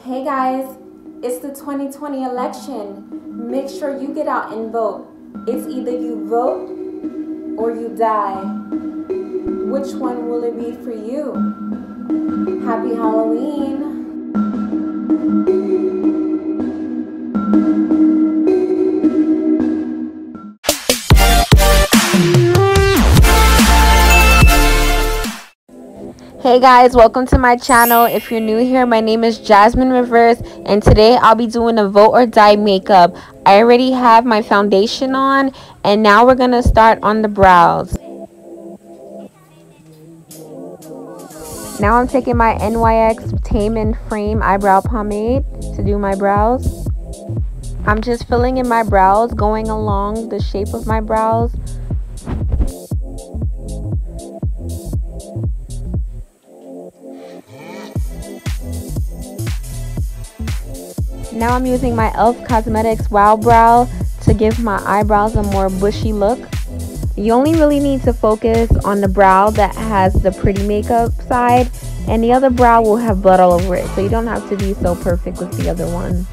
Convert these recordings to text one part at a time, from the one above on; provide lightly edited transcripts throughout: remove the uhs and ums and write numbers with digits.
Hey guys, it's the 2020 election. Make sure you get out and vote. It's either you vote or you die. Which one will it be for you? Happy Halloween. Hey guys, welcome to my channel. If you're new here, my name is Jasmine Rivers, and today I'll be doing a vote or die makeup. I already have my foundation on, and now we're gonna start on the brows. Now I'm taking my NYX Tame and Frame eyebrow pomade to do my brows. I'm just filling in my brows, going along the shape of my brows. Now I'm using my e.l.f. Cosmetics Wow Brow to give my eyebrows a more bushy look. You only really need to focus on the brow that has the pretty makeup side, and the other brow will have blood all over it, so you don't have to be so perfect with the other one.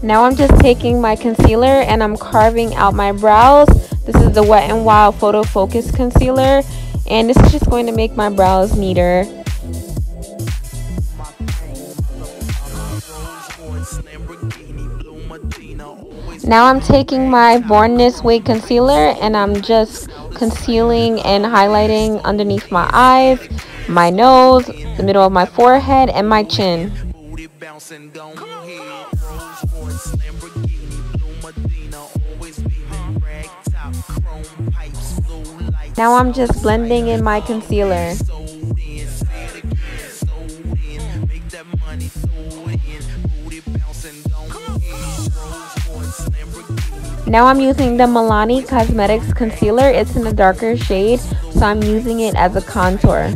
Now I'm just taking my concealer and I'm carving out my brows. This is the Wetnwild Photo Focus Concealer, and this is just going to make my brows neater. Now I'm taking my Born This Way concealer and I'm just concealing and highlighting underneath my eyes, my nose, the middle of my forehead, and my chin. Now I'm just blending in my concealer. Now I'm using the Milani Cosmetics Concealer. It's in a darker shade, so I'm using it as a contour.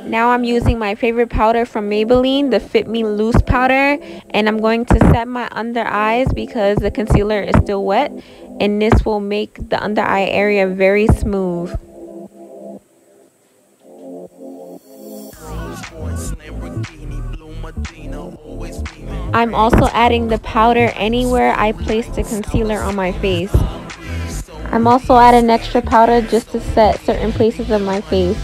Now I'm using my favorite powder from Maybelline, the Fit Me Loose powder, and I'm going to set my under eyes because the concealer is still wet, and this will make the under eye area very smooth. I'm also adding the powder anywhere I place the concealer on my face. I'm also adding extra powder just to set certain places of my face.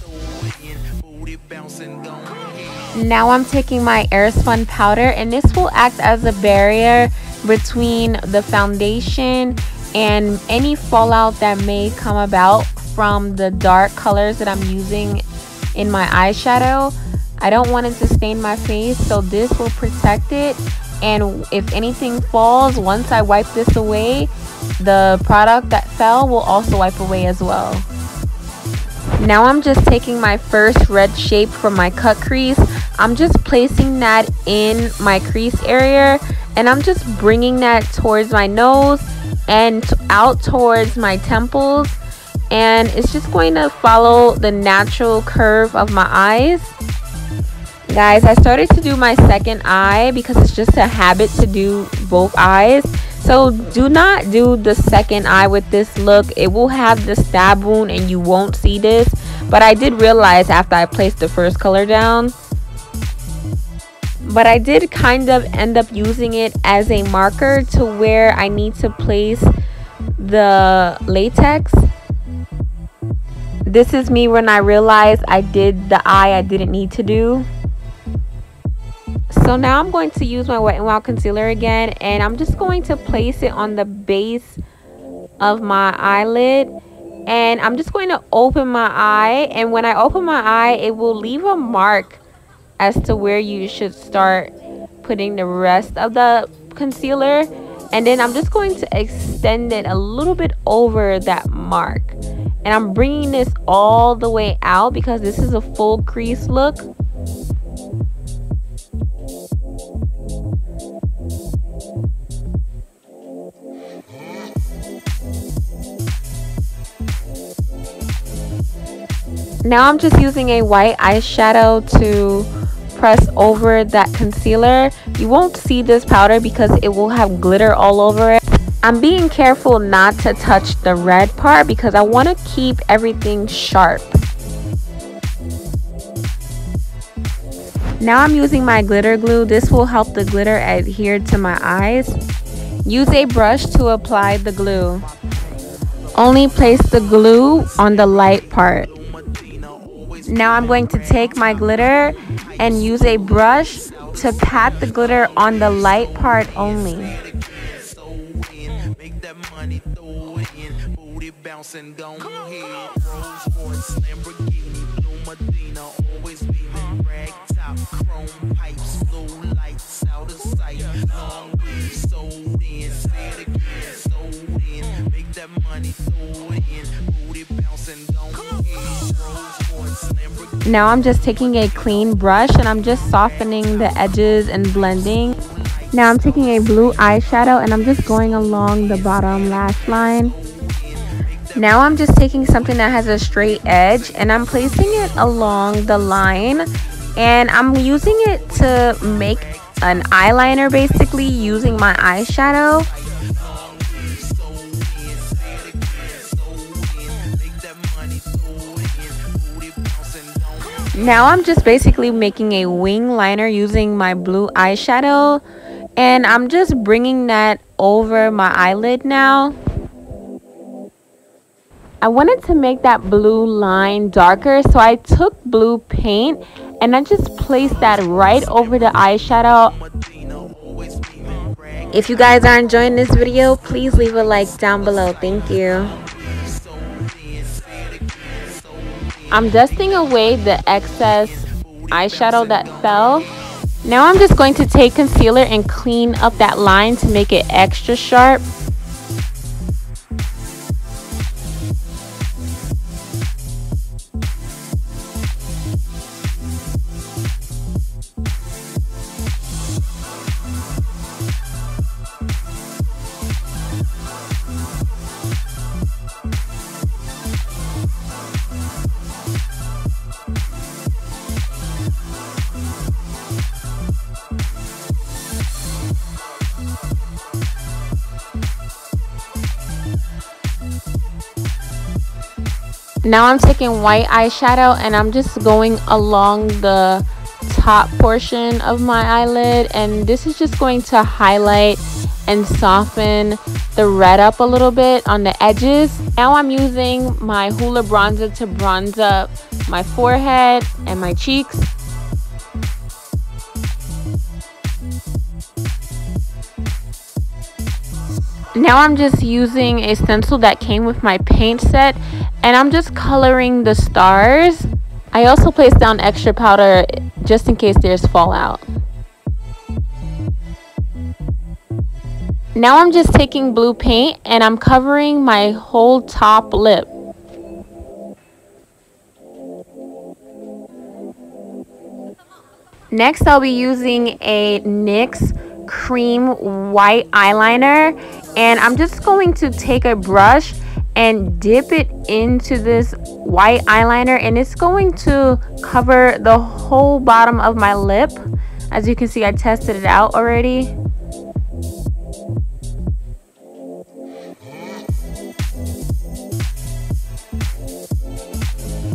Now I'm taking my Airspun Powder, and this will act as a barrier between the foundation and any fallout that may come about from the dark colors that I'm using in my eyeshadow. I don't want it to stain my face, so this will protect it, and if anything falls, once I wipe this away, the product that fell will also wipe away as well. Now I'm just taking my first red shape from my cut crease. I'm just placing that in my crease area, and I'm just bringing that towards my nose and out towards my temples, and it's just going to follow the natural curve of my eyes. Guys, I started to do my second eye because it's just a habit to do both eyes. So do not do the second eye with this look. It will have the stab wound and you won't see this. But I did realize after I placed the first color down. But I did kind of end up using it as a marker to where I need to place the latex. This is me when I realized I did the eye I didn't need to do. So now I'm going to use my Wet n Wild concealer again, and I'm just going to place it on the base of my eyelid, and I'm just going to open my eye, and when I open my eye, it will leave a mark as to where you should start putting the rest of the concealer, and then I'm just going to extend it a little bit over that mark, and I'm bringing this all the way out because this is a full crease look. Now I'm just using a white eyeshadow to press over that concealer. You won't see this powder because it will have glitter all over it. I'm being careful not to touch the red part because I want to keep everything sharp. Now I'm using my glitter glue. This will help the glitter adhere to my eyes. Use a brush to apply the glue. Only place the glue on the light part. Now I'm going to take my glitter and use a brush to pat the glitter on the light part only. Now I'm just taking a clean brush and I'm just softening the edges and blending. Now I'm taking a blue eyeshadow and I'm just going along the bottom lash line. Now I'm just taking something that has a straight edge and I'm placing it along the line, and I'm using it to make an eyeliner, basically using my eyeshadow. Now I'm just basically making a wing liner using my blue eyeshadow, and I'm just bringing that over my eyelid now. I wanted to make that blue line darker, so I took blue paint and I just placed that right over the eyeshadow. If you guys are enjoying this video, please leave a like down below. Thank you. I'm dusting away the excess eyeshadow that fell. Now I'm just going to take concealer and clean up that line to make it extra sharp. Now I'm taking white eyeshadow and I'm just going along the top portion of my eyelid, and this is just going to highlight and soften the red up a little bit on the edges. Now I'm using my Hoola bronzer to bronze up my forehead and my cheeks. Now I'm just using a stencil that came with my paint set, and I'm just coloring the stars. I also placed down extra powder just in case there's fallout. Now I'm just taking blue paint and I'm covering my whole top lip. Next, I'll be using a NYX cream white eyeliner, and I'm just going to take a brush and dip it into this white eyeliner, and it's going to cover the whole bottom of my lip. As you can see, I tested it out already.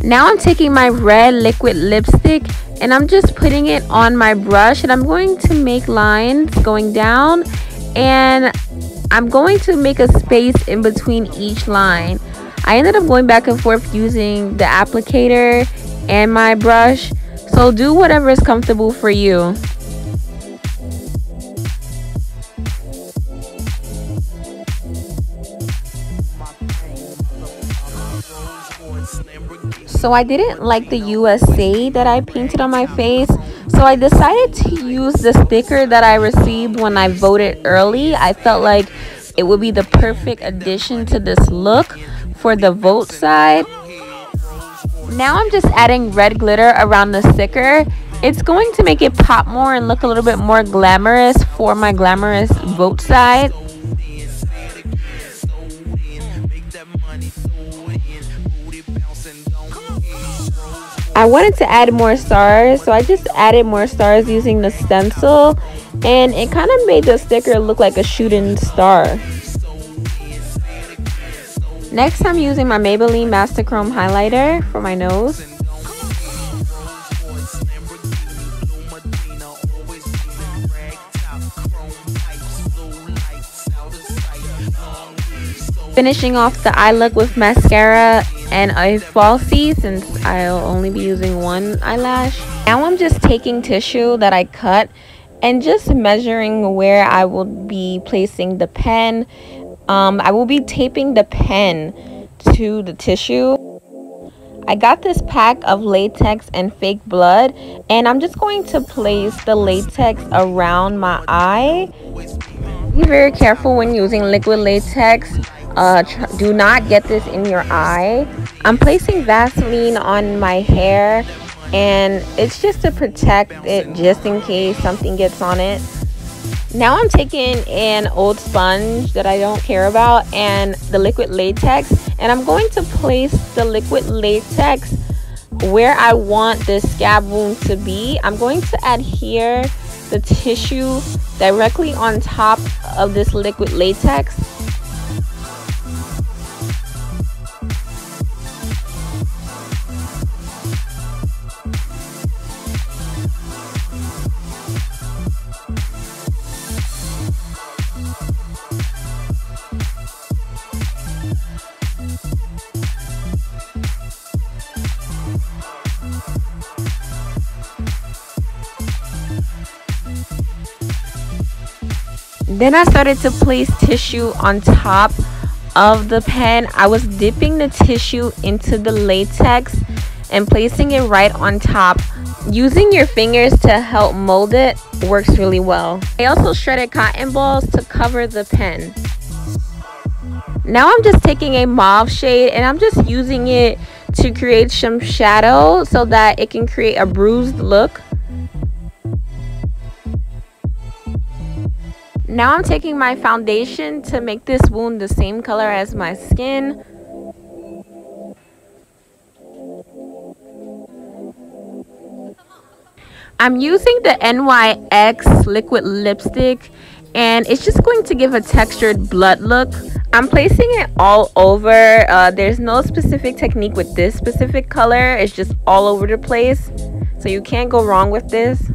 Now I'm taking my red liquid lipstick and I'm just putting it on my brush, and I'm going to make lines going down, and I'm going to make a space in between each line. I ended up going back and forth using the applicator and my brush, so do whatever is comfortable for you. So I didn't like the USA that I painted on my face, so I decided to use the sticker that I received when I voted early. I felt like it would be the perfect addition to this look for the vote side. Now I'm just adding red glitter around the sticker. It's going to make it pop more and look a little bit more glamorous for my glamorous vote side. I wanted to add more stars, so I just added more stars using the stencil, and it kind of made the sticker look like a shooting star. Next, I'm using my Maybelline Master Chrome highlighter for my nose. Finishing off the eye look with mascara and a falsie, since I'll only be using one eyelash. Now I'm just taking tissue that I cut and just measuring where I will be placing the pen. I will be taping the pen to the tissue. I got this pack of latex and fake blood, and I'm just going to place the latex around my eye. Be very careful when using liquid latex. Do not get this in your eye. I'm placing Vaseline on my hair, and it's just to protect it just in case something gets on it. Now I'm taking an old sponge that I don't care about and the liquid latex, and I'm going to place the liquid latex where I want this scab wound to be. I'm going to adhere the tissue directly on top of this liquid latex. Then I started to place tissue on top of the pen. I was dipping the tissue into the latex and placing it right on top. Using your fingers to help mold it works really well. I also shredded cotton balls to cover the pen. Now I'm just taking a mauve shade and I'm just using it to create some shadow so that it can create a bruised look. Now I'm taking my foundation to make this wound the same color as my skin. I'm using the NYX liquid lipstick, and it's just going to give a textured blood look. I'm placing it all over. There's no specific technique with this specific color. It's just all over the place, so you can't go wrong with this.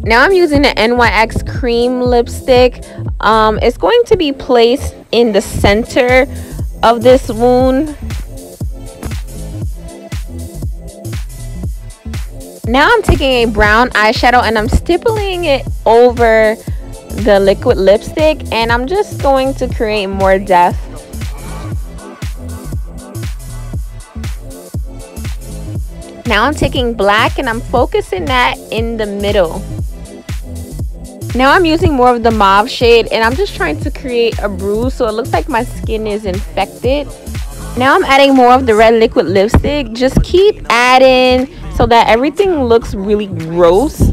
Now I'm using the NYX cream lipstick. It's going to be placed in the center of this wound. Now I'm taking a brown eyeshadow and I'm stippling it over the liquid lipstick, and I'm just going to create more depth. Now I'm taking black and I'm focusing that in the middle. Now I'm using more of the mauve shade and I'm just trying to create a bruise so it looks like my skin is infected. Now I'm adding more of the red liquid lipstick. Just keep adding so that everything looks really gross.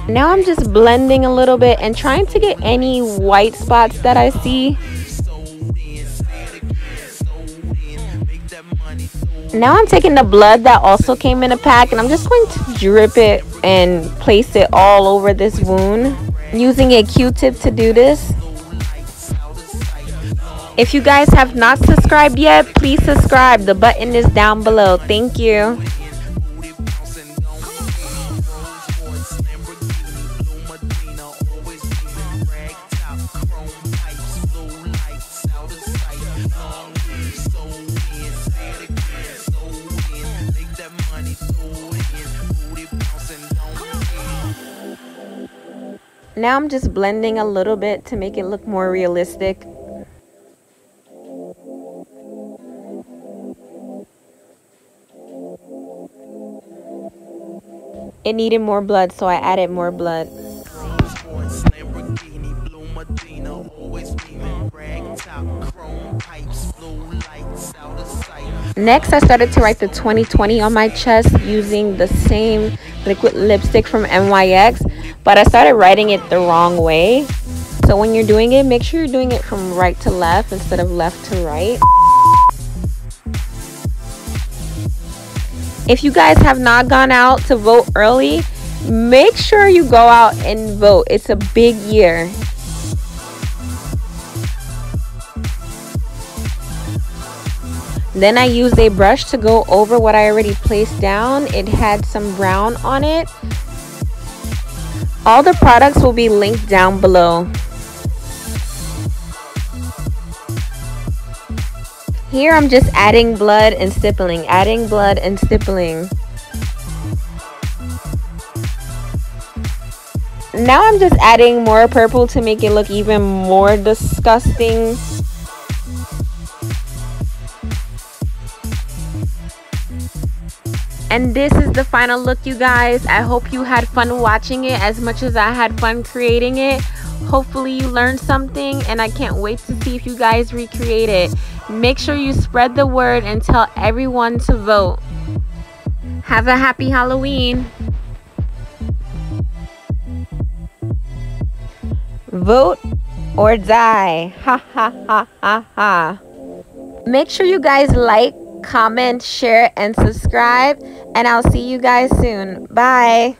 Now I'm just blending a little bit and trying to get any white spots that I see. Now I'm taking the blood that also came in a pack and I'm just going to drip it and place it all over this wound, using a Q-tip to do this. If you guys have not subscribed yet, please subscribe. The button is down below. Thank you. Now I'm just blending a little bit to make it look more realistic. It needed more blood, so I added more blood. Next, I started to write the 2020 on my chest using the same liquid lipstick from NYX, but I started writing it the wrong way. So when you're doing it, make sure you're doing it from right to left instead of left to right. If you guys have not gone out to vote early, make sure you go out and vote. It's a big year. Then I used a brush to go over what I already placed down. It had some brown on it. All the products will be linked down below. Here I'm just adding blood and stippling, adding blood and stippling. Now I'm just adding more purple to make it look even more disgusting. And this is the final look, you guys. I hope you had fun watching it as much as I had fun creating it. Hopefully you learned something, and I can't wait to see if you guys recreate it. Make sure you spread the word and tell everyone to vote. Have a happy Halloween. Vote or die. Ha ha ha ha ha. Make sure you guys like, comment, share, and subscribe, and I'll see you guys soon. Bye.